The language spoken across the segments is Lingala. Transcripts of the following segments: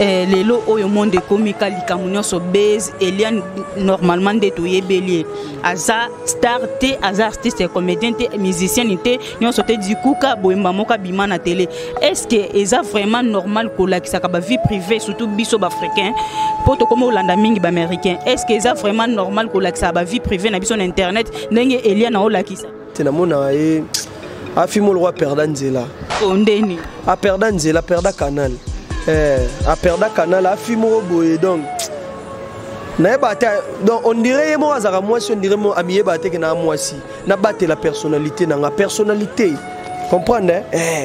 lelo oyo monde komika likamunyo so base Eliane normalement de toye bélier aza star te aza artiste comédien te musicien te nyo sote du coup ka boemba moka bima na télé. Est-ce que eza vraiment normal ko lakisa ka ba vie privée surtout biso ba africain poto comme Hollanda mingi ba américain? Est-ce que eza vraiment normal ko lakisa ba vie privée na biso na internet ndenge Eliane na o lakisa? Tena mona e afimo le roi perdant nzela. Ondeni a perdant nzela perda canal. A perda canal a fimo boye donc donc on dirait moi azara moi si on dirait moi amié baté que na moi si na batté la personnalité na nga personnalité comprendre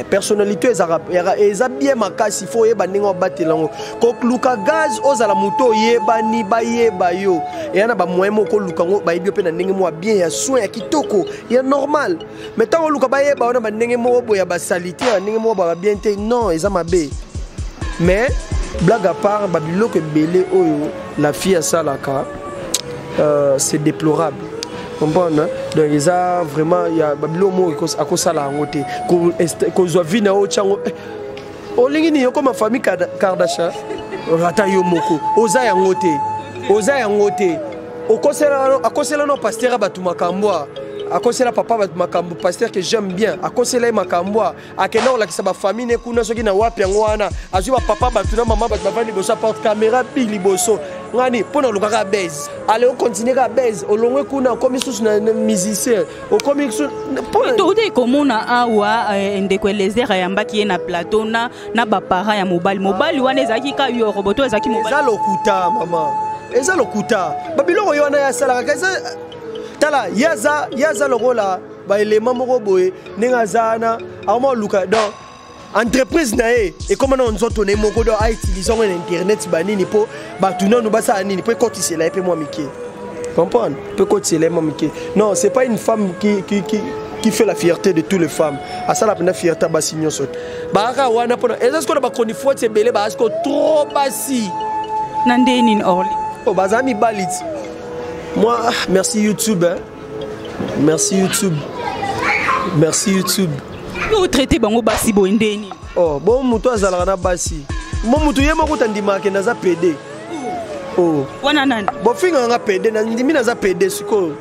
personnalité eza bien makasi faut yeba ningo batté lango ko luka gaz ozala muto yeba ni ba yeba yo et yana ba moyen moko luka ngo ba yebi pe na ndenge mo bien ya soin ya kitoko ya normal mais tant luka ba yeba ona ba ndenge mo boya ba salité ndenge mo ba bien te non eza mabe. Mais blague à part babilo que belé oyo la fille à Salaka c'est déplorable. Comprendre donc ils a vraiment il y a babilo mo à cause ça la ngoté ko zo vina o chango o lingini yo comme famille Kardashian rata yo moko oza ya ngoté o kosela no pasteur batumakambwa akosela papa makambo pasteur que j'aime bien akosela makambo akena ola kisaba famille ne kuna soki na wapi yango wana azuba papa batuna mama bavandi bosa porte caméra big liboso ngani pona lokaka base allez on continue ka base olongwe kuna comme sous na musicien o comme to de komona awa ndeko elezera yambaki na plateau na ba parents ya mobali wana ezaki ka yo roboto ezaki mobali eza lokuta mama eza lokuta babilo yo wana ya sala ka tala yaza lokola ba élément moko boye ninga zana amo luka donc entreprise na et comment on nzoto ne moko do a utiliser internet banini po batuna no basa nini po kotisela pe moi miki comprendre po kotisela moi miki non c'est pas une femme qui fait la fierté de toutes les femmes à ça la pena fierté basignon sot ba wana pona est-ce qu'on ba koni faut c'est belé ba est-ce que trop basi nandeni orli oh bazami balit. Moi, merci YouTube. Hein. Merci YouTube. Merci YouTube. Vous traitez bango basi boindeni. Oh, bon muto azalaka na basi. Mon muto yema ko tandima ke naza PD. Oh. Wana nani? Bo finga nga PD na ndimi naza PD siko.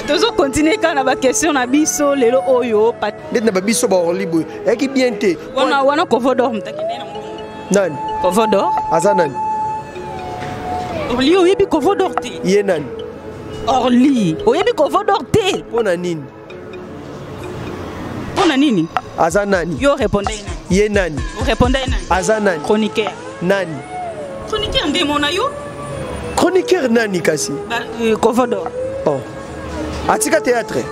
Tozo continuer kana ba question na biso lelo oyo pat. Net na ba biso ba orlibo. Eki bien te. Wana kovodor mtakende na mo. Nani? Kovodor? Azanan. Orli oyebi kovodor te. Yenan. Orli oyebi kovodor te. Pona nini? Pona nini? Azanani. Yo répondez nani? Yenan. Vous répondez nani? Azanani. Chroniqueur. Nani? Chroniqueur ndemo na yo? Chroniqueur nani kasi? Kovodor. Oh. Atika théâtre.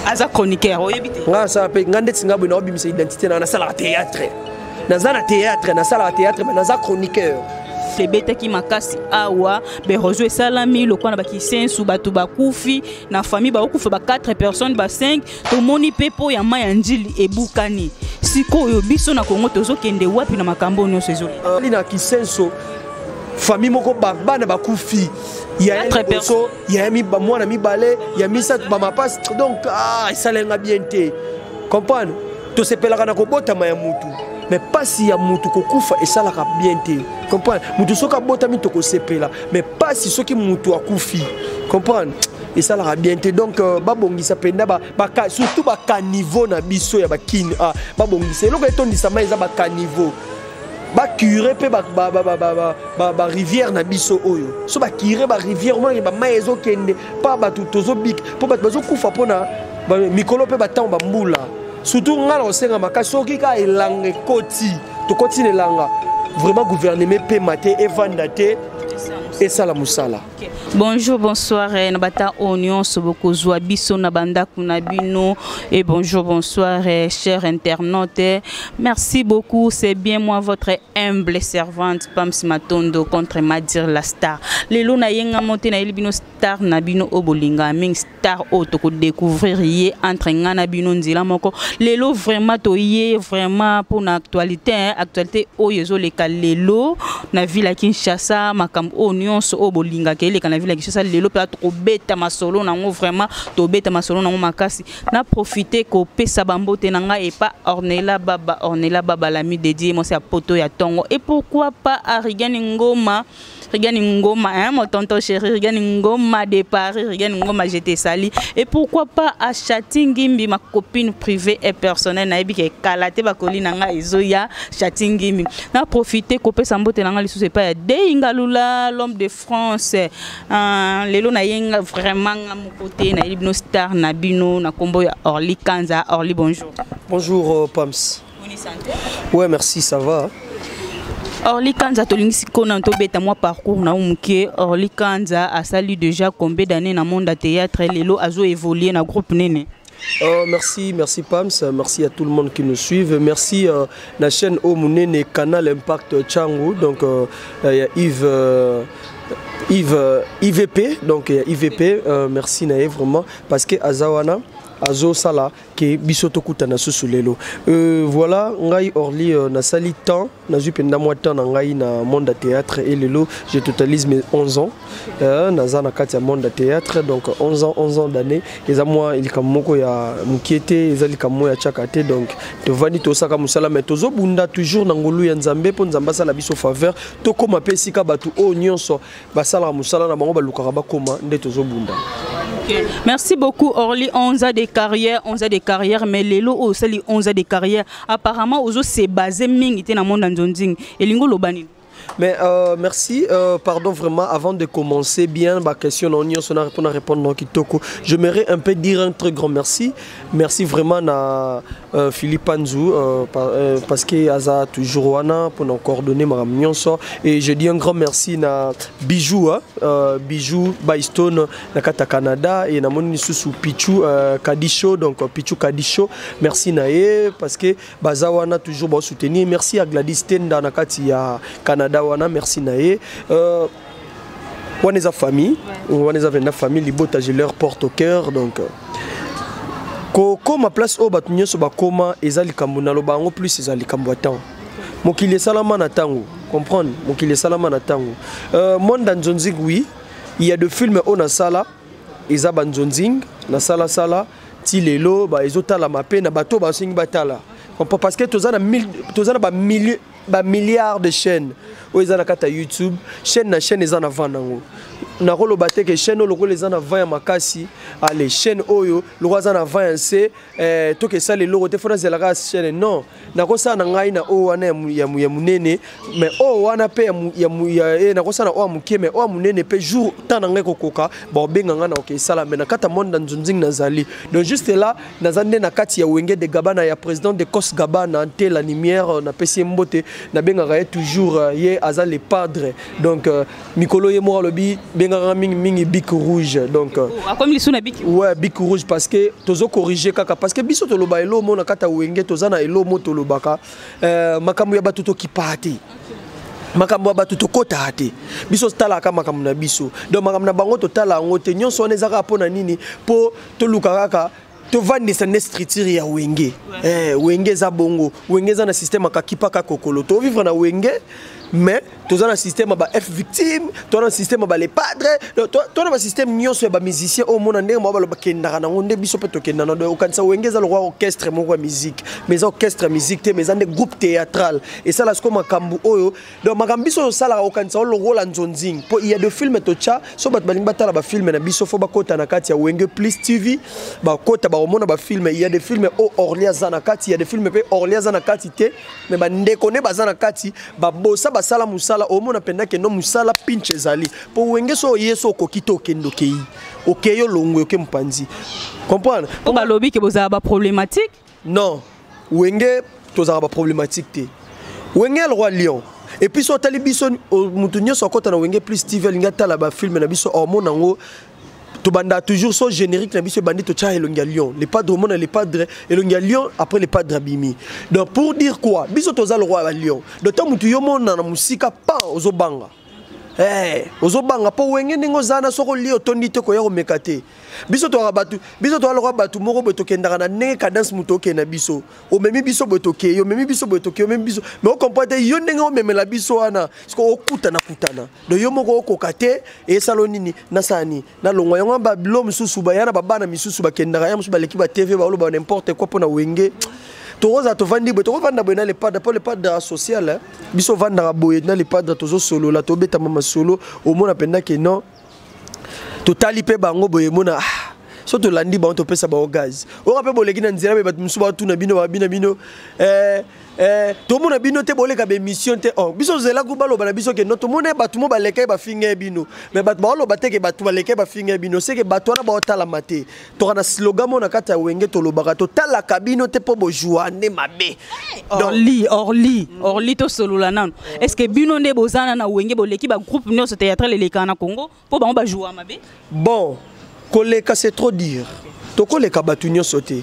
Aza chroniqueur oyebi te. Nga sa pe ngande tsinga bino obimisa identité na sala théâtre. Nazana théâtre na sala théâtre mais naza chroniqueur. C'est bête qui m'a cassé awa be rejoue salami le kwana baki sensu batu bakufi na famille ba okufa ba 4 personnes ba 5 to moni pepo ya maya njili ebukani sikoyo biso na Kongo tozo kende wapi na makambo nyonso ezoli ali na kisenso famille moko bana bakufi ya 4 personnes ya mi ba mwana mibale ya misatu ba mapas donc isalenga bien te comprendre to sepelaka na kobota maya mutu mais pas si ya mutu kokufa et ça la bien te comprendre mutu soka bota mi to ko sepela mais pas si soki mutu akufi comprendre et ça la bien te donc babongisa penda ba surtout ba caniveau na biso ya ba kin babongisa eloko etondisa ma eza ba caniveau ba curé pe ba rivière na biso oyo so ba curé ba rivière mo ba maezo kende pa ba tozo bik po ba bazo kufa pona mikolo pe ba tamba mbula surtout ngala osenga makasi soki ka elanga koti to continue langa vraiment gouvernement pe maté et vandate et sala musala. Bonjour, bonsoir, Nabata Onion, Soboko Zouabiso, Nabanda Kunabino, et bonjour, bonsoir, chers internautes. Merci beaucoup, c'est bien moi, votre humble servante, Pams Matondo, contre Madir la star. Les Luna Yenga Monte na Elbino Star, Nabino Obolinga, Ming Star. star auto ko découvrir yé entre ngana bino nzila moko lelo vraiment to yé vraiment pour na actualité actualité oyo les lelo na ville Kinshasa makam o nyonso o bolinga kele kana ville Kinshasa lelo peut to beta masolo nango vraiment to beta masolo nango makasi na profiter ko pesa bambote nanga et pas Ornella Baba l'ami dédié moi c'est à poto ya tongo et pourquoi pas à Rigani Ngoma hein, mon tonton chéri, Rigani Ngoma de Paris, Rigani Ngoma j'étais sali. Et pourquoi pas à Chatingimbi, ma copine privée et personnelle, naïbi qui est kalate bakoli nanga izoya Chatingimbi. Na profité kopé sambote nanga lisou c'est pas de Ingalula, l'homme de France. Lelo na yenga vraiment à mon côté, na ibno star na bino na kombo ya Orly Kanza. Orly bonjour. Bonjour Pams. Ouais merci ça va. Orly Kanza tolingisi kona to beta moi parcours na umuke Orly Kanza a sali déjà combien d'années dans monde théâtre lelo azo évoluer na groupe nene. Merci Pams, merci à tout le monde qui nous suit. Merci la chaîne Omunene Canal Impact Tchangu, donc il y a IVP, donc IVP, merci Nae vraiment parce que Azawana Azo Sala qui bisoto kutana susulelo. Voilà, ngai Orly na sali temps, na zupenda moi temps na ngai na monde théâtre et lelo je totalise mes 11 ans. Na zana katia monde théâtre donc 11 ans d'années et za moi il kamoko ya mukiete ezali kamo ya chakate donc to vani to saka musala mais tozo bunda toujours na ngolu ya nzambe po nzamba sala biso faveur to koma pesika batu o nyonso basala musala na bango balukaka bakoma nde tozo bunda. Merci beaucoup Orly, 11 ans de carrière, mais Lelo aussi 11 ans de carrière. Apparemment, Ozo s'est basé mingi dans le monde d'Anzonzing. Et Lingo Lobani. Mais merci, pardon vraiment, avant de commencer bien ma question, on a répondre Kitoko. J'aimerais un peu dire un très grand merci. Merci vraiment à Philippe Anzou, parce qu'il a toujours wana pour nous coordonner ma réunion. Et je dis un grand merci à Bijou, Bijou Bystone, na Kata Canada, et na moni sous Pichu Kadisho, donc Pichu Kadisho. Merci nae parce que Bazawana toujours bon soutenir. Merci à Gladys Tenda na Kati ya Canada. Merci nae. On est a famille, on est avec la famille, les bottes je leur porte au cœur donc. Comme ma place au batunyo so bakoma ezali kambuna lo bango plus ezali kambwatan. Mokile salama na tango, comprendre? Mokile salama na tango. Monde Nzonzing oui, il y a deux films on a sala, eza Nzonzing, na sala ti lelo ba ezotala mape na bato ba sing batala. Parce que tous ba milliards de chaînes où ils ont na YouTube chaîne ils en avant nango na rolo baté que chaîne lo les en avant ya makasi allez chaîne oyo lo za na avant c'est to que ça les logo te fona zela chaîne non na ko sa na ngai na o wana ya munene mais o wana pe ya na ko sa na o amuke mais o munene pe jour tant na ngai kokoka bon benga nga na OK sala mais na kata monde Nzonzing nazali donc juste là na zande na kati ya wenge de Gabana ya président de Kos Gabana ante la lumière na pesi mbote na benga toujours ye aza les padres donc Mikolo ye mo lobi benga mingi bic rouge donc comme les suna bic ouais bic rouge parce que tozo corriger kaka parce que biso to loba elo mo na kata wenge tozana elo mo to lobaka makambo ya batuto kipati makambo ya batuto kota ate biso tala kama makambo na biso donc makambo na bango to tala ngote nyonso on ezaka pona nini po to luka kaka to vandi sa nestriture ya wenge wenge za bongo wenge za na système akakipa ka kokolo to vivre na wenge mais tous un système ba F victime, tous un système ba les padres, tous un système nyonso ba musicien au monde ndenge mo ba lo bakenda na ngonde biso peto kenda na do kanisa wengeza le roi orchestre mo musique, mais orchestre musique te mais ande groupe théâtral et ça là ce comme kambu oyo donc makambiso sala o kanisa le roi la Nzonzing il y a deux films tocha so bat baling batala ba film na biso fo ba kota na kati ya Wenge Plus TV ba kota ba omona ba film il y a des films au Orlia zana kati il y a des films pe Orlia zana kati te mais ba ndekone ba zana kati ba bossa sala musala omona penda ke no musala pinche zali po wenge so yeso kokito kendo kei okeyo longwe ke mpanzi comprendre o balobi ke boza ba problématique non wenge toza ba problématique te wenge le roi lion et puis so tali biso mutunyo so kota na Wenge Plus TV linga tala ba film na biso omona ngo to banda toujours so générique na biso bandi to cha elongia lion les padres mona les padres elongia lion après les padres abimi donc pour dire quoi biso toza le roi à lion donc tant mutu yo mona na musika pa ozobanga ozobanga po wenge ndenge zana soko li otondi te koya komeka te biso to aloka batu moko boye tokendaka na ndenge cadence moto okenda biso omemi biso boye tokei omemi biso boye tokei omemi biso mais okomprend te yo ndenge omemela biso wana siko okutana donc yo moko okoka te esalo nini nasala nini nalongwa yango babilo mosusu bayana babana misusu bakendaka ya mosusu baleki ba tv baoloba n'importe quoi mpo na wenge toza tovandi boye tokovanda boye na lepadre po lepadre social biso vandaka boye na lepadre tozosolola tobetama masolo omona mpenza ke non totali mpe bango boye mona so tolandi bango topesa bango gaz oka mpe boleki na nzela boye bato mosusu batuna bino babina bino tomona bino te boleka bémission te biso ozela ku baloba na biso ke non tomona bato mo baleka bafinga bino mais bato baoloba te ke bato baleka bafinga bino seke bato wana baotalama te toka na slogan mo na kati ya wenge tolobaka totalaka bino te mpo bojoane mabe orli tosolola nano est ce que bino nde bozana na wenge boleki bagroupe nyonso théâtral elekaka na Congo mpo bango bajoua mabe bon koleka c'est trop dire tokoleka bato nyonso te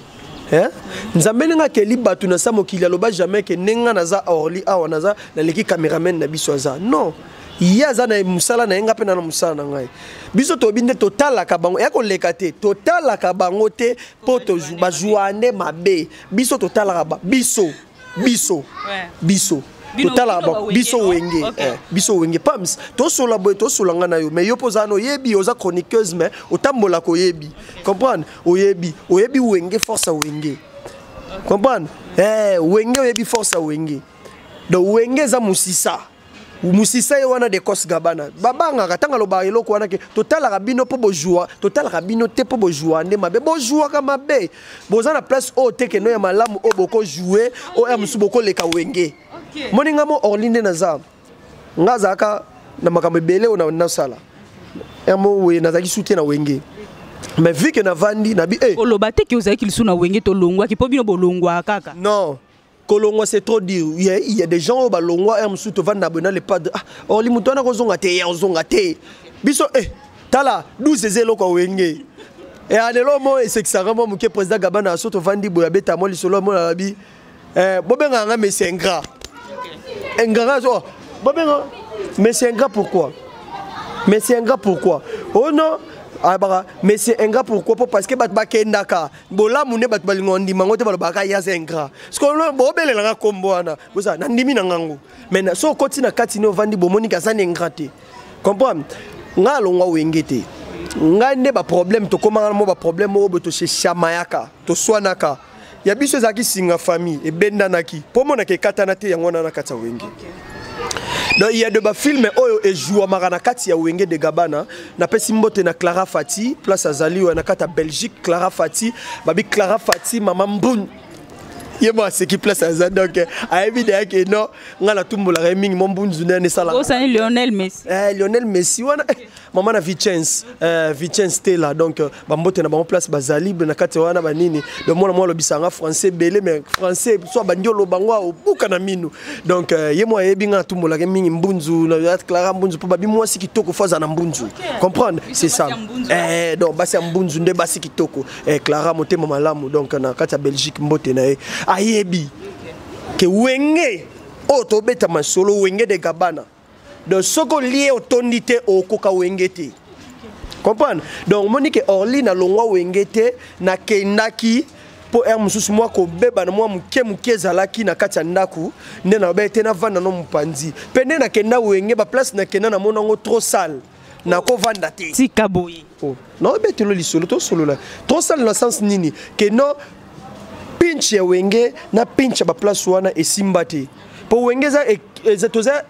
nzambe nga keli batu na sa mokili aloba jamais ke nenga naza orli awa naza na leki cameraman na biso aza non yaza na musala na yenga pe na musala na ngai biso to binde total ka bango ya koleka te total ka bango te poto bajuane mabe biso total ka ba biso totala biso wenge biso wenge pams to sola boy to solanga na yo mais yo pozano yebi oza chroniqueuse mais otambola ko yebi comprendre oyebi wenge force wenge comprendre wenge oyebi force wenge do wenge za musisa yo wana de kos gabana babanga katanga lo ba eloko wana ke totala kabino po bojua totala kabino te po bojua nde mabe bojua ka mabe bozana place o te ke no ya malamu o boko jouer o ya musu boko leka wenge moninga mo orlinde naza ngaza ka na makambe bele ona na sala emo we nazaki soutien na wenge mais vu que na vandi na bi oloba te ki ozaki lisu na wenge to longwa ki po bino bolongwa kaka non kolongwa c'est trop dire il y a des gens au balongwa et musu to vanda bona le pas orli mutona ko zonga te ya zonga te biso tala 12 ko wenge et anelo mo et c'est que ça vraiment muke président Gabana so to vandi boya beta mo lisolo mo na bi bobenga nga mesengra Engara, mais c'est un gars pourquoi? Oh non, mais c'est un gars pourquoi? Parce que Batbakendaka, Bola Mune Batbalingondi, Mangote Balbaka Yazengra. Ce qu'on a bobé la comboana, vous avez Nandimi Nangango. Mais so continue à Katino Vandi Bomonika Sanengrate. Comprends? Nga longa wengete. Nga ne ba problème to comment mo ba problème mo to chez Chamayaka, to Swanaka. Il y a des choses qui sont en famille et bendanaki. Pour moi, il y a des donc il y a des films et jouent à Maranakati à Wenge de Gabana. Na pesimbote na Clara Fati, place à Zali ou na kata Belgique, Clara Fati, babi Clara Fati, maman Mboun. Il y a ce qui place à Zali donc à évidemment que non, on a la tombe la reming mon Mboun zune ne sala. Oh c'est Lionel Messi. Lionel Messi wana maman na Vicence Stella donc bambote na bon place bazali na kati wana banini donc moi le bisanga français belé mais français soit bandiolo bangwa au buka na minu donc yemo yebinga tumbola ke mingi mbunzu na Clara mbunzu po babi moi si kitoko faza na mbunzu comprendre c'est ça donc basi mbunzu nde basi kitoko Clara motema malamu donc na kati ya Belgique mbote na ayebi ke wenge to beta masolo wenge de Gabana donc ce qu'on lié au tonité au coca wengete comprendre donc monique orli na longwa wengete na kendaki po mususu moi ko beba na moi muke zalaki na kati ya ndaku nde na bete na vanda no mpanzi pende na kenda wenge ba place na kenda na monango trop sale na ko vanda te tika boyi non bete lo lisolo to solo la trop sale dans le sens nini que non pinch ya wenge na pinch ba place wana esimbate po wenge za toza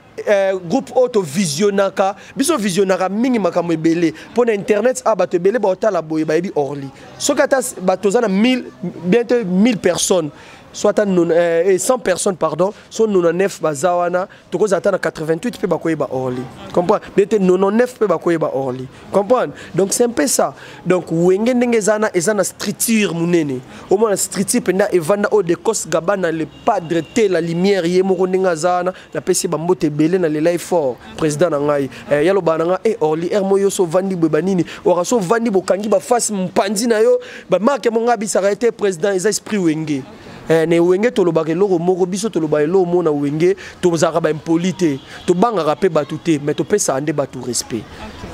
groupe auto visionaka biso visionaka mingi makambo ebele pour internet bato ebele baotala boye bayebi orli soki ata bato oza na 1000 bientôt 1000 personnes soit 100 personnes pardon sont 99 bazawana tokoza ata na 88 pe bakoyeba orli comprendre bientôt 99 pe bakoyeba orli comprendre donc c'est un peu ça donc wenge ndenge ezana structure munene au moins la structure penda evanda o de Kos Gabana le padre te la lumière yemoko ndenge azana na pesi bambote belé na le life fort président na ngai yalo bananga orli ermo yo so vandi bebanini ora so vandi bokangi ba face mpanzi na yo ba marque mo ngabi ça été président eza esprit wenge ne wenge tolobaka eloko moko biso toloba eloko mona wenge tozaka ba impolite to bangaka pe batute mais to pesa ande batu respect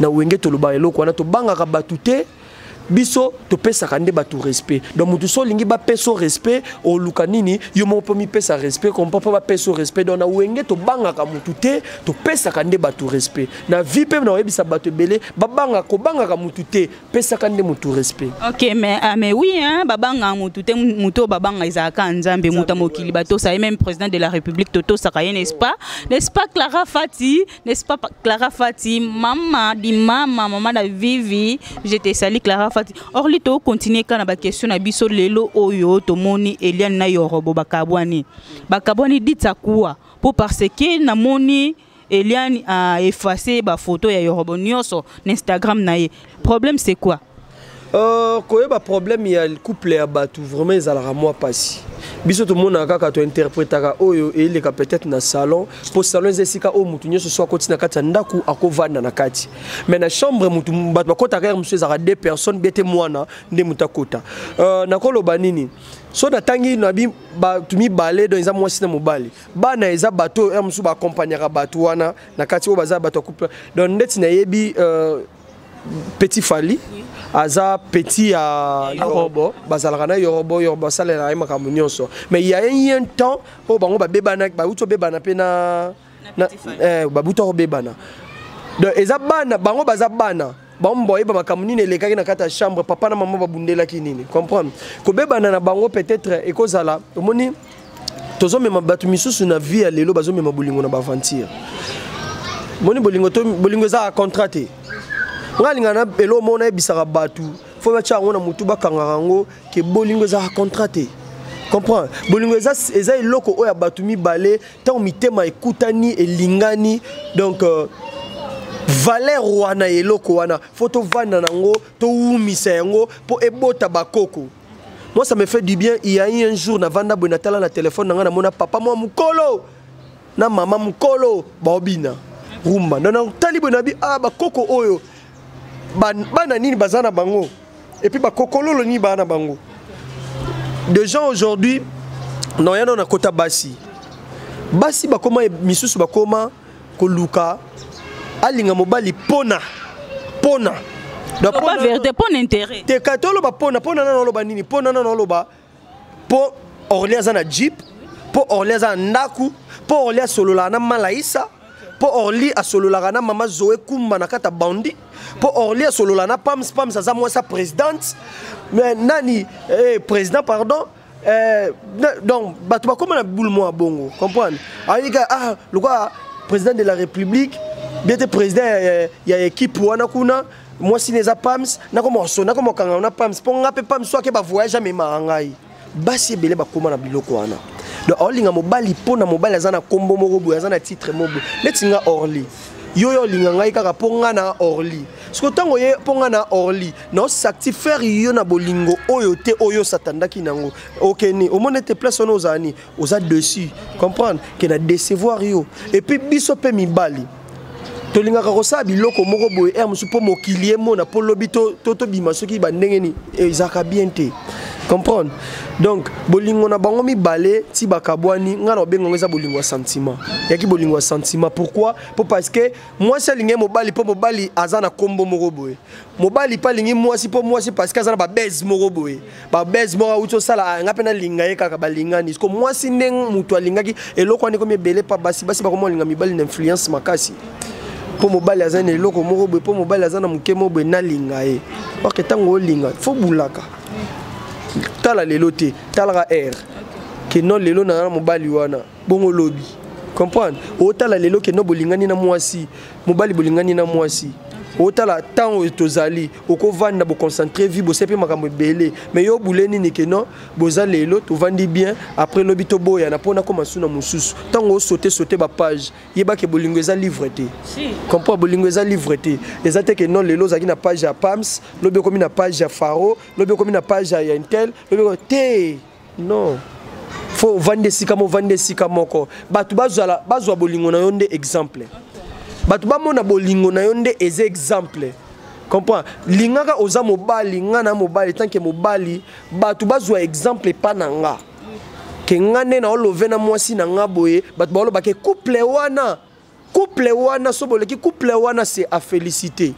na wenge toloba eloko wana to bangaka batute biso to pesa kande batu respect donc mutu so lingi ba peso respect o luka nini yo mo pomi pesa respect comme papa ba peso respect donc na wenge to bangaka mutu te to pesa kande batu respect na vie pe na yebisa batu belé ba banga ko bangaka mutu te pesa kande mutu respect. OK mais oui hein babanga mutu te muto babanga izaka nzambe muta mokili bato ça même président de la République Toto Sakaye n'est-ce pas Clara Fati maman da Vivi je te salue Clara Fati. Or lito continuer kana ba question na biso lelo oyo tomoni Eliane na yorobo bakabwani dit ça quoi pour parce que na moni Eliane a effacé ba photo ya yorobo nyoso na Instagram na ye. Problème c'est quoi? Koyeba problème ya couple ya batu vraiment ezalaka moi pasi biso to mona kaka to interprétaka oyo eleka peut-être na salon pour salon ezesika o mutu nyoso so akoti na kati ndaku akovanda na kati mais na chambre mutu batu bakota kaka musu ezaka deux personnes bete mwana nde mutakota na koloba nini so na tangi na bi batu mibale do eza mwasi na mobali bana eza bato ya musu ba accompagner batu wana na kati o baza bato couple donc ndeti na yebi Petit Fali aza petit à Yorobo bazalaka na Yorobo sala na makambo nyonso mais il y a un temps o bango ba bebana ba uto bebana pe na ba buto bebana donc eza bana bango baza bana bambo yeba makambo nini elekaki na kata chambre papa na maman babundela ki nini comprendre ko bebana na bango peut-être ekozala omoni tozo mema batu misusu na vie ya lelo bazo mema bolingo na ba aventure moni bolingo za contraté ngalinga na elo mona ebisaka batu fo bacha ngona mutu bakanga ngo ke bolingo za contraté comprends bolingo eza eloko oya batu mibale tant mitema ekutani elingani donc valeur wana eloko wana photo vanda nango to umisa yango po ebota bakoko. Moi ça me fait du bien. Il y a eu un jour na vanda bonatala na téléphone nanga na mona papa moi mukolo na mama mukolo baobina rumba na tali bonabi bakoko oyo bana nini bazana bango et puis bakokololo ni bana bango des gens aujourd'hui non yana na kota basi bakoma misusu bakoma koluka alinga mobali pona pas vérité pona intérêt te katolo ba pona na loba nini pona na loba po orlia za na jeep po orlia za ndaku po orlia solola na malaisa po orli a solola na mama Zoé Kumba na kata bandi po orli a solola na pams aza moi sa présidente mais nani président pardon donc batu ba comme na boule moi bongo comprendre ayiga le quoi président de la République bien te président ya équipe wana kuna moi si neza pams na comme sona comme kanga na pams po ngape pams so ke ba voyage mais mangai basi belé ba koma na biloko wana. Donc Orlinga mobali pona mobali azana kombo moko azana titre mobo letinga Orly yo linga ngai kaka ponga na Orly ce tango ye ponga na Orly no satisfaire yo na bolingo oyo te oyo satandaki nango okeni omonete place ono zani oza dessus comprendre que na décevoir yo et puis biso pe mibali tolinga kosa biloko moko boye musu po mokilier mona po lobito toto bima soki ba ndengeni ezaka bien te comprendre donc bolingo na bango mibale ti bakabwani ngana obengo eza bolingo ya sentiment yaki bolingo ya sentiment pourquoi parce que moi c'est lingi mobali po mobali azana kombo moko boye mobali pa lingi moi si po moi si parce que azana ba base moko boye ba base moko uto sala ngape na linga ye kaka balingani ko moi si ndeng mutu alingaki eloko ani ko mebele pa basi ba ko mo linga mibali na influence makasi po mobali azana eloko moko boye po mobali azana mukemo boye na linga ye parce que tango linga fo bulaka tala lelo te tala air que non lelo na mobali wana bongo lobby comprendre o tala lelo que no bolingani na mwasi mobali bolingani na mwasi o tala temps tozali oko vanda bo concentrer vie bo sepe makambo belé mais yo buleni ni que non boza lelo to vandi bien après lobby to boya na pona koma suna mususu tango sauter ba page yeba ke bolingo eza livre te comprendre bolingo eza livre te ezate que non lelo zaki na page ya Pams lobby komi na page ya Faro lobby komi na page ya Intel lobby te non faut vendre sika moko batu bazwa bolingo na yonde exemple batu ba mona bolingo na yonde eze exemple comprends lingaka oza mobali ngana mobali tant que mobali batu bazwa exemple pa nanga ke ngane na olove na mwasi na nga boye bato baolo bake couple wana sobole ki couple wana c'est à féliciter.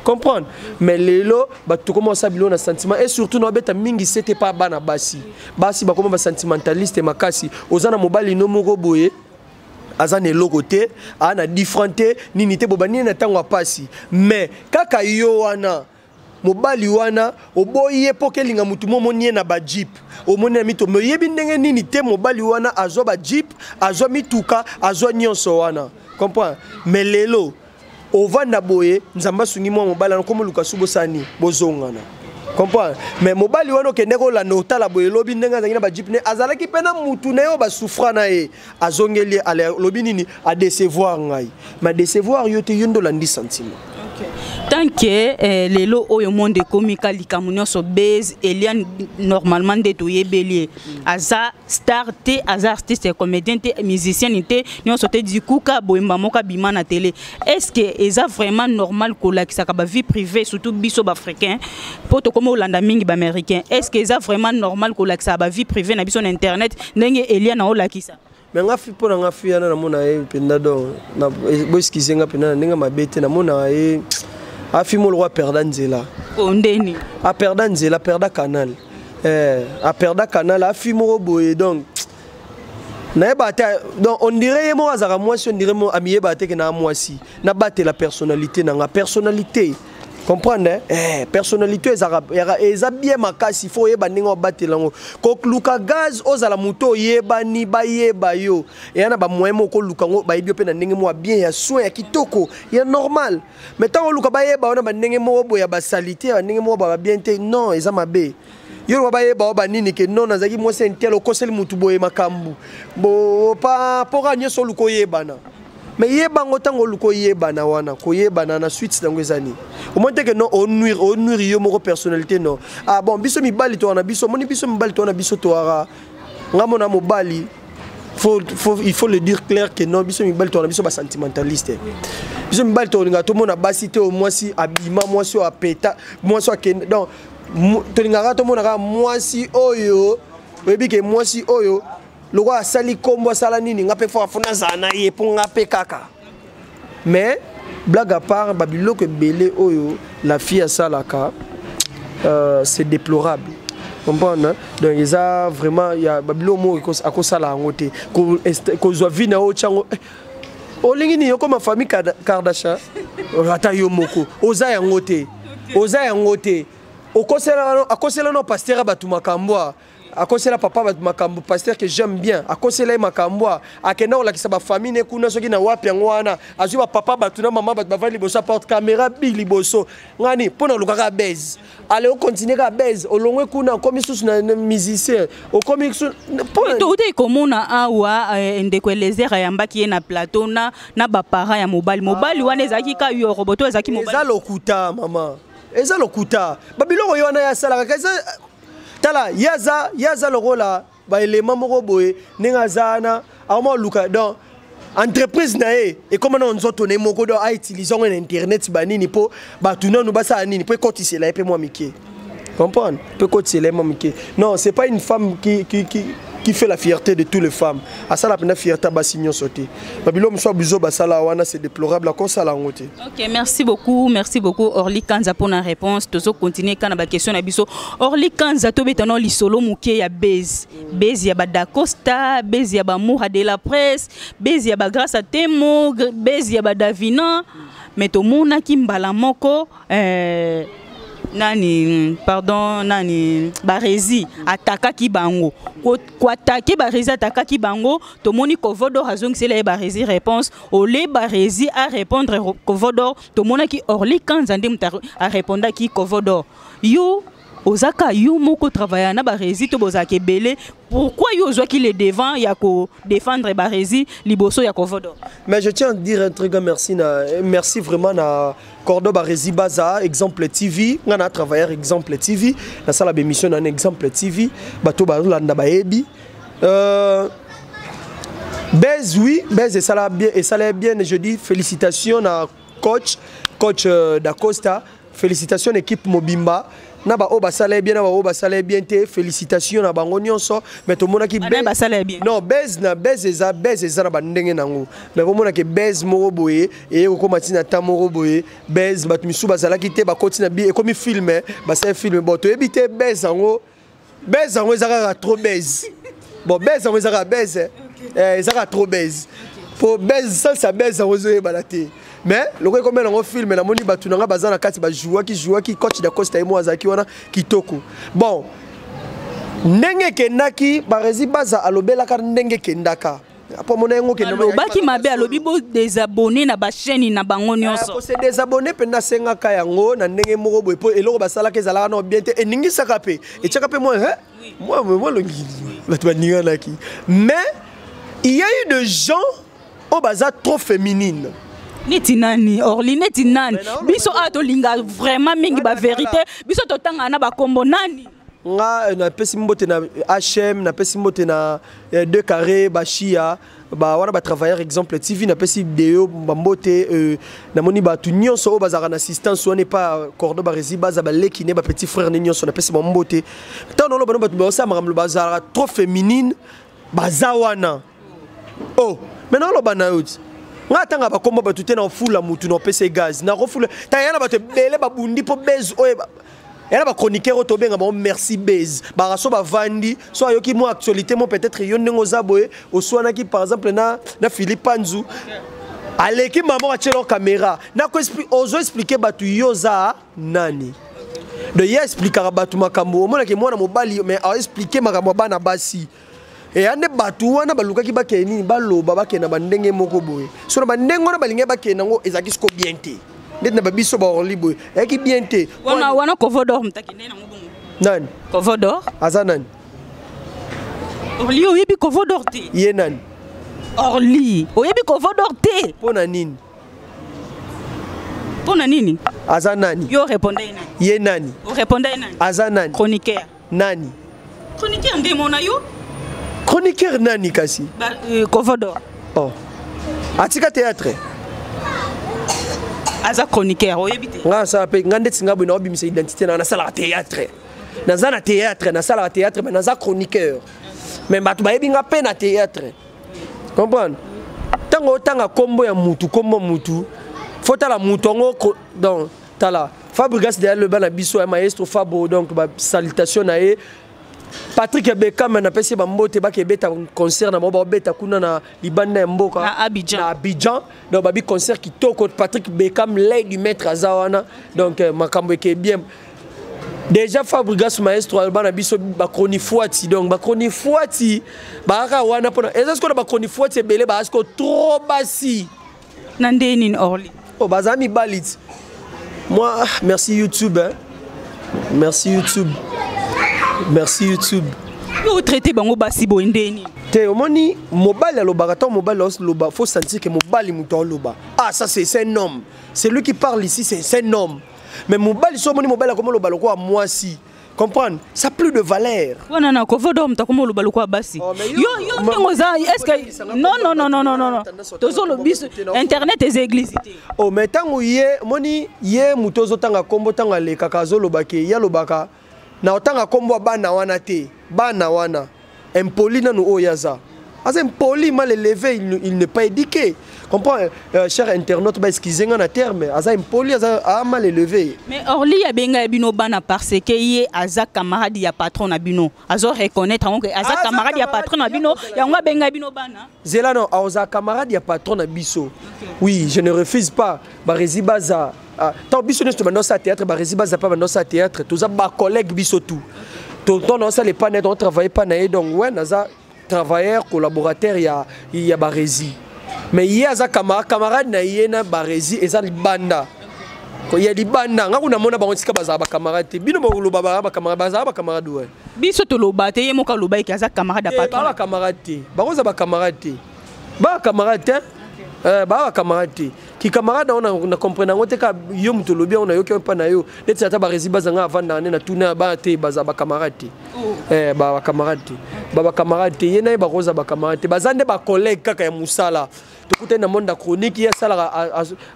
Comprendre? Mais lelo bato commence à bilo na sentiment et surtout na beta mingi c'était pas bana basi ba comme ba sentimentaliste makasi ozana mobali no moko boye azane lokote ana différenté nini te bobani na tango pasi mais kaka yo wana mobali wana oboye pokelinga mutu momonie na ba jeep omoni na mito moyebi ndenge nini te mobali wana azwa ba jeep azwa mituka azwa nyonso wana comprends mais lelo ovanda boye nzamba sungi mwa mobali na komo luka subo sani bozongana comprends mais mobali wana okende ko la nota la boye lobi ndenga zangina ba jeep ne azalaki pena mutu na yo ba souffra na ye azongeli ale lobi nini a décevoir ngai ma décevoir yo te yondo landi sentiment. Tant que lelo oyo monde komika likamunyo so base elian normalement de toye bélier aza star te aza artiste comédien te musicien te nyo sote du coup ka boemba moka bima na télé est-ce que eza vraiment normal ko lakisa ka ba vie privée surtout biso ba africain poto comme Hollanda mingi ba américain est-ce que eza vraiment normal ko lakisa ba vie privée na biso na internet ndenge elian na olakisa mais nga fi pona nga fi na mona e penda do na boskize nga pena ndenge mabete na mona e afimo le roi perdant nzela ondeni a perdant nzela perda canal a perda canal afimo boye donc na bata donc on dirait moi azara moi si on dirait moi amiye bate que na moi si na bate la personnalité na nga personnalité comprendre personnalité eza bien makasi faut yeba ningo batelango ko luka gaz ozala muto yeba ni ba yeba yo et yana ba moyemo ko luka ngo ba yebio pe na ndenge mo bien ya soin ya kitoko ya normal mais tant luka ba yeba ona ba ndenge mo boya ba salité ba ndenge mo ba bien te non eza mabe yo ba yeba ba nini ke non nazaki mo c'est tel ko sel mutu boye makambu bo pa pora nyeso luko yeba na mais yeba ngotango luko yeba na wana ko yeba na suite dango ezani au moins que non on nuire yo moko personnalité non ah bon biso mi bali to na biso moni biso mi bali to na biso to ara ngamona mo bali il faut le dire clair que non biso mi bali to na biso ba sentimentaliste biso mi bali to nga to mona basi te au moins si abima moi so apeta moi so ken donc to nga to mona ka moi si oyo webi ke moi si oyo le roi sali kombo sala nini ngape fo afuna zana ye pour ngape kaka mais blague à part babilo que belé oyo la fille à salaka c'est déplorable comprendre donc ils a vraiment il y a babilo mo à cause sala ngote ko zo vi na o chango o lingi ni yo comme famille Kardashian rata yo moko oza ya ngote okosela no pasteur batuma kambwa akosela papa ba makambo pasteur que j'aime bien akosela makambo akenda ola kisaba famille ne kuna soki na wapi ngwana azuba papa batuna mama bat bavali bosa porte caméra big liboso ngani pona lukaka base allez on continue ka base olongwe kuna komi susu na musicien o komi susu to uté komona awa ndeko lezer yambaki na plateau na ba parents ya mobali wana ezaki ka yo roboto ezaki mobali eza lokuta mama eza lokuta babiloko yo wana ya sala ka tala yaza lokola ba élément moko boye ninga zana ama luka donc entreprise na e comme on nzoto ne moko do a utiliser on internet banini po batuna no basa nini po kotisela et pe moi miki comprendre peut kotisela moi miki non c'est pas une femme qui fait la fierté de toutes les femmes à ça la peine fierté basignon sauté babilo mso bizo basala wana c'est déplorable à cause ça la ngote. OK, merci beaucoup Orly Kanza pour la réponse tozo continuer kana ba question na biso Orly Kanza to betano li solo muke ya base ya ba Dacosta base ya ba Moura de la presse base ya ba grâce à Temo base ya ba Davina mais to mona ki mbala moko nani Barezi ataka ki bango ko attaquer Barezi ataka ki bango to moni Kovodor azong c'est la Barezi réponse au le Barezi à répondre Kovodor to mona ki Orly Kanza ndem a répondre ki Kovodor yo ozaka yo moko travailler na Barezi to bozaka belé pourquoi yo zo ki le devant ya ko défendre Barezi liboso ya Kovodor. Mais je tiens à dire un truc merci vraiment na Cordo Barezi Baza exemple TV on a travaillé exemple TV la salle d'émission un exemple TV bato balanda baebi Bez oui Bez et ça bien je dis félicitations à coach Dacosta félicitations équipe Mobimba na ba o basala bien na ba o basala bien te félicitations na bango nyonso mais to mona ki ba basala bien non base eza na bandenge nango mais ko mona ke base moko boye et ko matina ta moko boye base batu misu basala ki te ba kotina bi e komi filmer ba sa film bon to ebite base yango ezaka trop base bon base yango ezaka base ezaka trop base pour base ça base yango zo ebala te mais le quoi comme on filme la moni batu nanga bazana kati ba joueur qui coach da Costa et moi azaki wana kitoko bon ndenge kendaki barezi baza alobela ka ndenge kendaka apo mona yango kendaka baki mabe alobi bo désabonner na ba chaîne na bango nyonso ko se désabonner penda senga ka yango na ndenge moko boy po eloko basala ke zalaka no bien te eningi saka pe et chaka pe moi le batu baninga naki mais il y a eu des gens au bazar trop féminine. Neti nani Orly neti nani biso ato linga vraiment mingi ba vérité biso totanga na ba kombo nani nga na pesi mbote na HM na pesi mbote na 2 carrés bashia ba wana ba travailleur exemple TV na pesi deo mbote na moni ba tu nyonso o bazara na assistance on n'est pas cordo ba rezi baza ba leki ne ba petit frère ne nyonso na pesi mbote tant no ba ba sa maram bazara trop féminine bazawana oh maintenant lo bana out nga tanga ba kombo ba tutena ofula mutu no pese gaz na refula tayana ba te bele ba bundi po base oye elle ba chroniqueur to benga bon merci base ba raso ba vandi so ayoki mo actualité mo peut-être yo ndingo zaboye o swana ki par exemple na Philippe Panzu aleki maman a tchelo caméra na ko expliquer batu yoza nani de ya expliquer batu makambo mona ke mwana mobali mais a expliquer makambo bana basi et ande batu wana baluka ki bakeni baloba bakena bandenge moko boye so na bandengo na balinge bakena ngo ezaki sko bien te net na babiso ba Orly boye eki bien te wana Covodor mtakine na ngobongo nani Covodor aza nani Orly oyebi Covodor te ye nani Orly oyebi Covodor te pona nini aza nani yo répondez nani ye nani o répondez nani aza nani chroniqueur nani chroniqueur ndemo na yo chroniqueur nani kasi Covodor oh atika théâtre aza chroniqueur oyebite nga sa pe ngande tsinga bino obimisa identité na sala théâtre na zana théâtre na sala théâtre mais na za chroniqueur mais batu bayebi nga pe na théâtre comprendre tanga kombo ya mutu kombo mutu faut la mutongo donc tala Fabregas derrière le ban na biso maestro Fabo donc ba salutation na e Patrick Bekam na pesi ba mbote ba ke beta concert na mo beta kuna na libanda mboka na Abidjan donc ba bi concert qui toko Patrick Bekam l'aide du maître azawana donc makambo ke bien déjà Fabregas maestro alba na biso ba chronifuati donc ba chronifuati ba ka wana pona est-ce que ba chronifuati belé ba est-ce que trop basi na ndeni Orly oh bazami balit moi merci YouTube hein. Merci YouTube. Vous traitez bango basi boendeni. Te omoni mobile alobaka to mobile loba faut sentir que mobile muto loba. Ah ça c'est un homme. C'est lui qui parle ici c'est un homme. Mais mobile so moni mobile comme loba loko moi si. Comprendre? Ça a plus de valeur. Wana na Covodor mtakomo loba loko basi. Yo ngoza est-ce que non. Tozo lo biso internet et église. Oh mais tango ye moni ye mutozo tanga kombo tanga le kakazo lobake ya lobaka. Na otanga kombo bana wana te bana wana impoli na no oyaza asa impoli mal élevé il n'est pas éduqué comprends cher internaute ba excusez na terme asa impoli asa mal élevé mais Orly ya benga bino bana parce que ye aza camarade ya patron na bino azo reconnaître que aza camarade ya patron na bino yango benga bino bana zela non aza camarade ya patron na biso oui je ne refuse pas ba rezibaza tant biso ne demandons ça théâtre ba rezibaza pas demandons ça théâtre tous ba collègue biso tout on ça les pas net on travaille pas naé donc ouais naza travailleur collaborateur il y a barezi mais il y a za camarade na yena barezi et ça libanda ko ya libanda nga kuna mona bango tika baza ba camarade bino mo lo baba ba camarade ouais biso to lo bate ye mo ka lo ba ki za camarade patron ba camarade bango za ba camarade ba camarade ki camarade on a comprendre ngote ka yo muto lobi on a yo ki pa na yo neti ata ba rezi bazanga avanda na tuna ba te baza ba camarade ba camarade yena ba roza ba camarade bazande ba collègue kaka ya musala tokute na monde chronique ya sala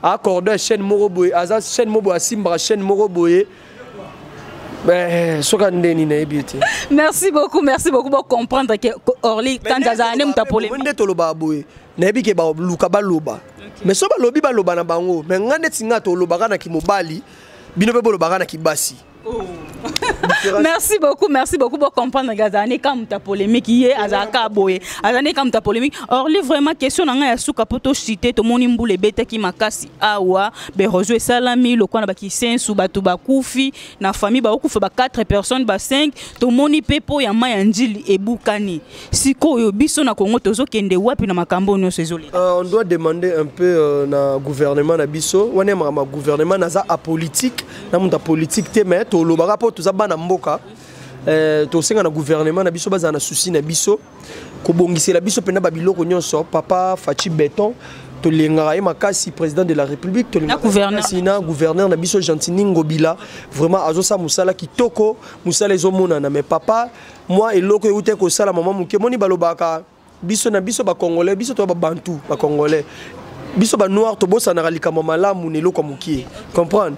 a accorder chaîne moroboye aza chaîne mobo asimba chaîne moroboye Merci beaucoup pour comprendre que Orly quand Zazane m'a polémique. Mais so ba lobi ba loba na bango, mais ngane tinga to loba kana ki mobali, bino pe loba kana ki basi. Merci beaucoup pour comprendre Gazane comme ta polémique hier azaka boye azane comme ta polémique or li vraiment question na ya suka poto citer to moni mbule bete ki makasi awa be rejoue salami lo kwana ba ki sensu batu ba kufi na famille ba okufa ba 4 personnes ba 5 to moni pepo ya maya njili ebukani siko yo biso na Congo tozo kende wapi na makambo nyo sezoli. On doit demander un peu na gouvernement na biso wane ma gouvernement na za apolitique na munta politique te mais to lo ba rapport to za bana mboka to senga na gouvernement na biso baza na souci na biso ko bongisela biso pena ba biloko nyonso papa Fachi Beton to lenga makasi président de la république to lenga gouverneur na biso Gentini Ngobila vraiment azosa musala kitoko musala ezomona na mais papa moi eloko euté ko sala maman muke moni balobaka biso na biso ba congolais biso to ba bantu ba congolais biso ba noir to bosa na likama malamu ne eloko mukie comprendre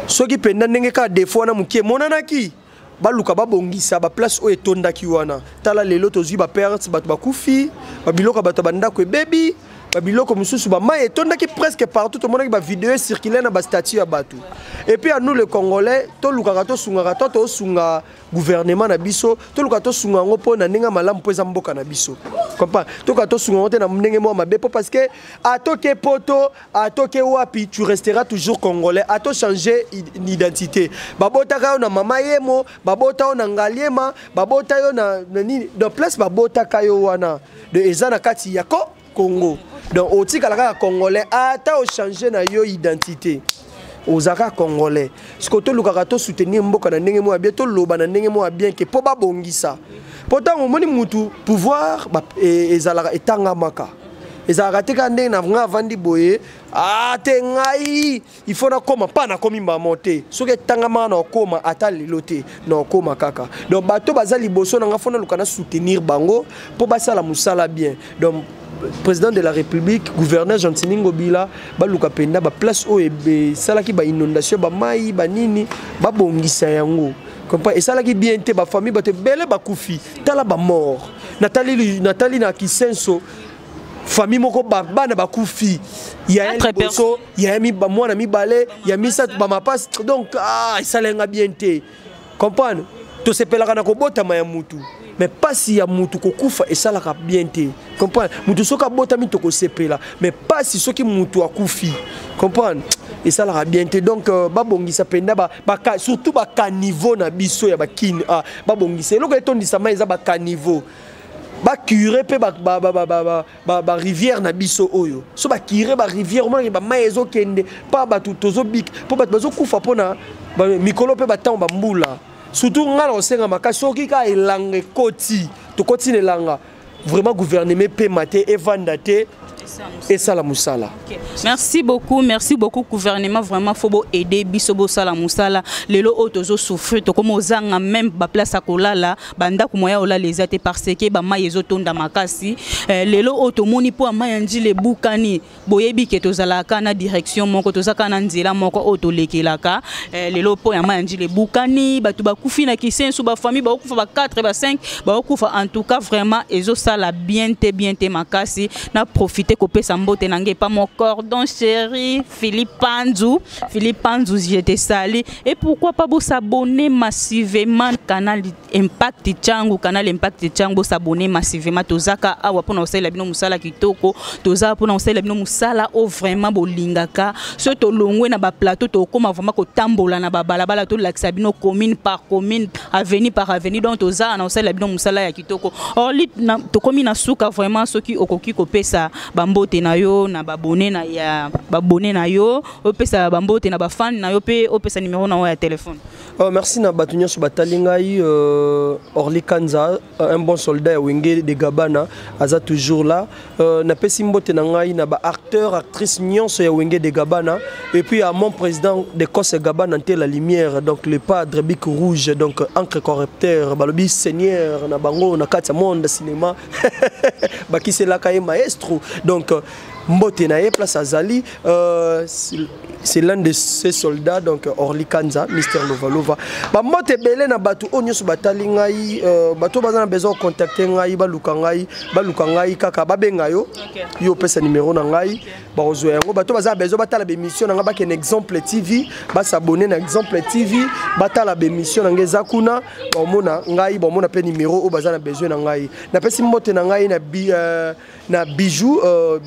soki penda ndenge ka défaut na mukie monanaki baluka babongisa ba place o etondaki wana tala lelo tozwi ba perte bato bakufi babiloko bato bandako ebebi babiloko mususu ba mai etondaki presque partout to monaki ba vidéo circuler na ba statut ya bato et puis à nous les Congolais to lukaka to sunga to sunga gouvernement na biso to luka to sunga ngo po na ndenge malamu po eza mboka na biso comprends to ka to sunga ngo te na ndenge mo mabe po parce que atoke poto atoke wapi tu resteras toujours congolais ato changer d'identité babota ka na mama yemo babota na ngaliema babota yo na nini de place babota ka yo wana de ezana kati yako Congo donc otika la congolais ata o changer na yo identité ozaka congolais ce que to lukaka to soutenir mboka na ndenge mo bien to loba na ndenge mo bien que po ba bongisa pourtant on moni mutu pouvoir ezalaka etanga maka ezalaka te ka ndenge na vanga vandi boye te ngai il faut na koma pa na komi mamonte soki etanga maka na okoma ata lelo te na okoma kaka donc bato baza liboso na nga fona luka na soutenir bango po basala musala bien donc président de la République, gouverneur Gentini Ngobila, baluka penda ba place o ebe salaki ba inondation ba mai ba nini ba bongisa yango. Comprends et salaki bien te ba famille ba te bele ba kufi, tala ba mort. Nathalie na Kisenso famille moko ba bana ba kufi. Il y a un boso, il y a mi ba mwana mi balé, il y a mi ça ba ma passe donc salenga bien te. Comprends? To sepelaka na ko botama ya mutu. Mais pas si ya mutu ko kufa et ça la bien te comprendre mutu soka bota mi to ko sepela mais pas si soki mutu akufi comprendre et ça la bien te donc babongisa penda ba surtout ba caniveau na biso ya ba kin babongisa loko etondisa mai za ba caniveau ba curé pe ba rivière na biso oyo so ba curé ba rivière mo ba mai ezo kende pa ba tozo bik po ba bazo kufa pona ba mikolo pe ba temps ba mbula surtout ngala osenga makasoki ka elanga koti to koti nelanga vraiment gouvernement pe maté et vandate et sala musala. Merci beaucoup gouvernement vraiment faut aider biso bo sala musala lelo otozo souffrir to comme ozanga même ba place akolala banda ko moya ola les ate parce que ba mayezo tonda makasi lelo otomoni po amayandi le bukani boyebi ke tozalaka na direction moko tozaka na nzela moko otolekelaka lelo po amayandi le bukani batu bakufi na kisensu ba famille ba okufa ba 4 ba 5 ba okufa en tout cas vraiment ezo sala bien te makasi na profiter ko pesa mbote nange pas mon cordon chéri Philippe Panzou j'étais sali et pourquoi pas vous s'abonner massivement canal Impact Changu s'abonner massivement tozaka awa pona osala bino musala kitoko toza pona osala bino musala o vraiment bolingaka so to longwe na ba plateau to koma vraiment ko tambola na ba balabala to lakisa bino commune par commune avenue par avenue donc toza na osala bino musala ya kitoko or lit to komi na suka vraiment soki okoki ko pesa bambote na yo na babone na ya babone na yo opesa bambote na ba fan na yo pe opesa numéro na ya téléphone. Merci na batunyo so batalingai Orly Kanza un bon soldat Wenge de Gabana aza toujours là na pesi mbote na ngai na ba acteur actrice nyonso ya Wenge de Gabana et puis à mon président de Kose Gabana Nte la lumière donc le padre bic rouge donc encre correcteur balobi seigneur na bango na kati monde cinéma bakisela kaye maestro donc mbote na ye place azali c'est l'un de ces soldats donc Orly Kanza Mister Lovalova ba mbote belé na batu onyo so batali ngai bato bazana besoin contacter ngai baluka ngai kaka babenga yo yo pesa numéro na ngai ba ozo yango bato bazana besoin batala be mission na ngaba ken exemple TV ba s'abonner na exemple TV batala be mission na ngeza kuna ba mona ngai ba mona pe numéro o bazana besoin na ngai na pesi mbote na ngai na bijou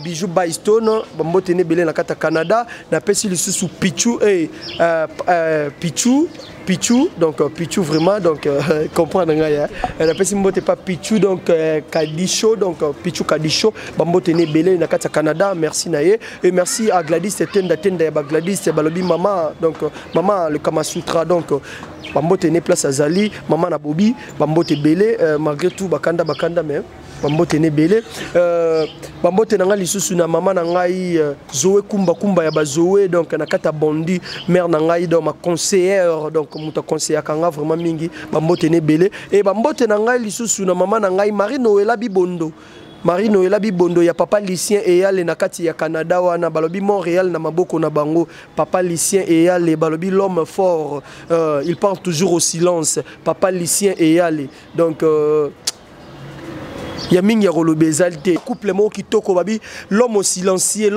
bijou by Stone mbote ne belé na kata Canada na pesi sous Pichou et Pichou donc Pichou vraiment donc comprendre nga la personne mbote pas Pichou donc Kadisho donc Pichou Kadisho bambote ne belé na kata Canada merci naye et merci à Gladys tenda ya Gladys balobi maman donc maman le Kama Sutra donc bambote ne place azali maman na Bobi bambote belé malgré tout bakanda mais bambote ne belé bambote na nga lisusu na maman na ngai Zoé kumba ya bazoé donc na kata Bondi mère na ngai donc ma conseillère donc muta conseiller kanga vraiment mingi bambote ne belé et bambote na ngai lisusu na maman na ngai Marie Noëlla Bibondo ya papa Lucien et yale na kati ya Canada wana balobi Montréal na maboko na bango papa Lucien et yale balobi l'homme fort il parle toujours au silence papa Lucien et yale donc Yaming Yarolo Bezalté, couple mo kitoko babi, l'homme silencieux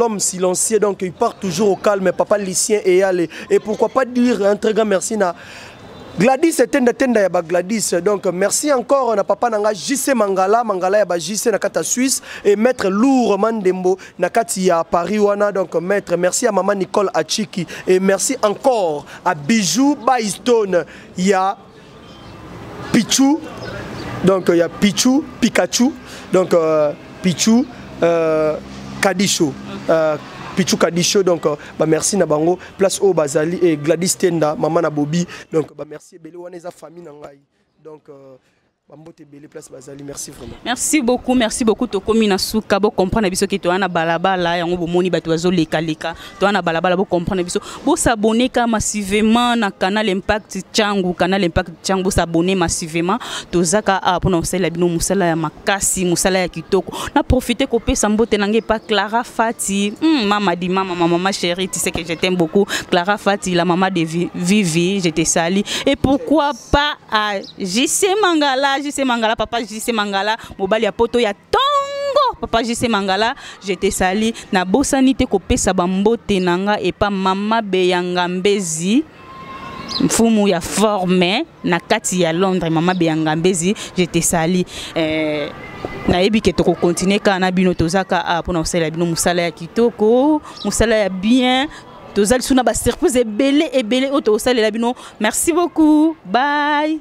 donc il part toujours au calme, papa Lucien et allé. Et pourquoi pas dire un très grand merci na Gladys tenda ya ba Gladys donc merci encore na papa nanga JC Mangala ya ba JC na kata Suisse et maître Lourd Mandembo na kati ya Paris wana donc maître merci à maman Nicole Achiki et merci encore à Bijou by Stone ya Pichou. Donc il y a Pichou, Pikachu, donc Pichou, Kadisho. Pichou Kadisho, donc bah merci Nabango, place au Bazali et Gladys Tenda, maman na Bobi, donc bah merci Belé Waneza famille Nangai. Donc merci vraiment. Merci beaucoup Tokomi na suka bo comprendre biso ki to ana balabala yango bomoni bato bazo leka to ana balabala bo comprendre biso bo s'abonner ka massivement na canal Impact Changu bo s'abonner massivement tozaka pona osala bino musala ya makasi musala ya kitoko na profiter ko pesa mbote nange pa Clara Fati maman chérie tu sais que je t'aime beaucoup Clara Fati la maman de Vivi je te salue et pourquoi pas à JC Mangala, papa JC Mangala, mobali ya poto ya tongo, papa JC Mangala, je te sali, na bosanite kope sabambote nanga et pas mama beyanga mbezi, mfumu ya formé, na kati ya Londres, mama beyanga mbezi, je te sali. Na yebi ke toko continuer kana bino tozaka pona osala bino musala ya kitoko, musala ya bien. Tozali suna ba surprise ebele auto osala la bino. Merci beaucoup. Bye.